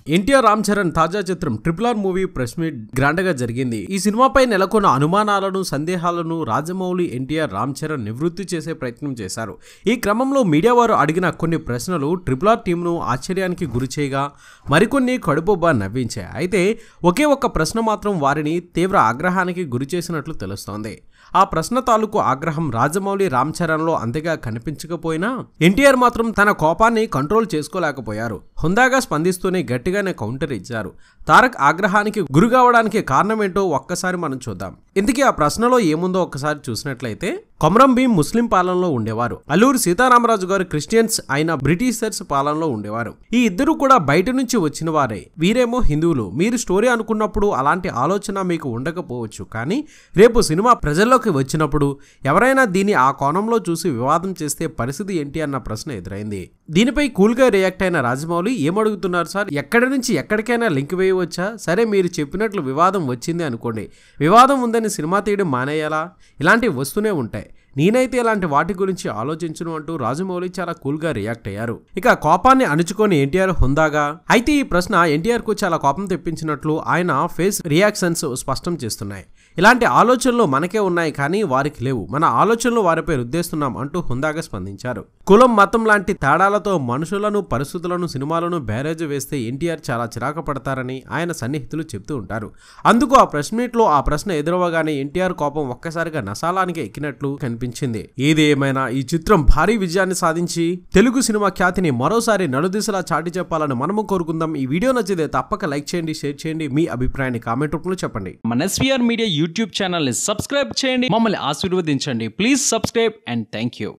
ఎన్టీఆర్ రామ్ చరణ్ తాజా చిత్రం RRR movie press meet grand గా జరిగింది. ఈ సినిమాపై నెలకొన్న అనుమానాలను, సందేహాలను రాజమౌళి, ఎన్టీఆర్, రామ్ చరణ్ నివృత్తి చేసే ప్రయత్నం చేశారు. ఈ క్రమంలో మీడియా వారు అడిగిన కొన్ని ప్రశ్నలు RRR టీంను ఆశ్చర్యానికి గురిచేయగా మరికొన్ని కడుపుబ్బా నవ్వించాయి. అయితే ఒకే ఒక్క ప్రశ్న మాత్రం వారిని తీవ్ర ఆగ్రహానికి గురిచేసినట్లు తెలుస్తోంది. ఆ ప్రశ్న తాలూకు ఆగ్రహం రాజమౌళి, రామ్ చరణ్లో అంతగా కనిపించకపోయినా ఎన్టీఆర్ మాత్రం తన కోపాన్ని కంట్రోల్ చేసుకోలేకపోయారు. హుందాగా స్పందిస్తూనే గట్టిగానే కౌంటర్ ఇచ్చారు. తారక్ ఆగ్రహానికి గురికావడానికి కారణమేంటో ఒక్కసారి మనం చూద్దాం. ఇంతకీ ఆ ప్రశ్నలో ఏముందో ఒక్కసారి చూసినట్లయితే, కొమరం భీం ముస్లిం పాలనలో ఉండేవారు. అల్లూరి సీతారామరాజు గారు క్రిస్టియన్స్ అయిన బ్రిటిషర్స్ పాలనలో ఉండేవారు. ఈ ఇద్దరు కూడా బయట నుంచి వచ్చిన వారే. వీరేమో హిందువులు. మీరు స్టోరీ అనుకున్నప్పుడు అలాంటి ఆలోచన మీకు ఉండకపోవచ్చు, కానీ రేపు సినిమా ప్రజల్లోకి వచ్చినప్పుడు ఎవరైనా దీన్ని ఆ కోణంలో చూసి వివాదం చేస్తే పరిస్థితి ఏంటి అన్న ప్రశ్న ఎదురైంది. దీనిపై కూల్గా రియాక్ట్ అయిన రాజమౌళి, ఏమడుగుతున్నారు సార్, ఎక్కడి నుంచి ఎక్కడికైనా లింక్ వేయవచ్చా? సరే, మీరు చెప్పినట్లు వివాదం వచ్చింది అనుకోండి, వివాదం ఉందని సినిమా తీయడం మానేయాలా? ఇలాంటివి వస్తూనే ఉంటాయి. నేనైతే ఇలాంటి వాటి గురించి ఆలోచించను అంటూ రాజమౌళి చాలా కూల్గా రియాక్ట్ అయ్యారు. ఇక కోపాన్ని అణుచుకొని ఎన్టీఆర్ హుందాగా. అయితే ఈ ప్రశ్న ఎన్టీఆర్ కు చాలా కోపం తెప్పించినట్లు ఆయన ఫేస్ రియాక్షన్స్ స్పష్టం చేస్తున్నాయి. ఇలాంటి ఆలోచనలు మనకే ఉన్నాయి, కానీ వారికి లేవు. మన ఆలోచనలు వారిపై రుద్దేస్తున్నాం అంటూ హుందాగా స్పందించారు. కులం, మతం లాంటి తేడాలతో మనుషులను, పరిస్థితులను, సినిమాలను బ్యారేజ్ వేస్తే ఎన్టీఆర్ చాలా చిరాకు పడతారని ఆయన సన్నిహితులు చెప్తూ ఉంటారు. అందుకు ఆ ప్రెస్ మీట్ లో ఆ ప్రశ్న ఎదురవగానే ఎన్టీఆర్ కోపం ఒక్కసారిగా నసాలానికి ఎక్కినట్లు కనిపించింది. ఏది ఏమైనా ఈ చిత్రం భారీ విజయాన్ని సాధించి తెలుగు సినిమా ఖ్యాతిని మరోసారి నలుదిశలా చాటి చెప్పాలని మనము కోరుకుందాం. ఈ వీడియో నచ్చితే తప్పక లైక్ చేయండి, షేర్ చేయండి, మీ అభిప్రాయాన్ని కామెంట్ రూపంలో చెప్పండి. మన SVR మీడియా యూట్యూబ్ ఛానల్ ని సబ్స్క్రైబ్ చేయండి, మమ్మల్ని ఆశీర్వదించండి. Please subscribe and thank you.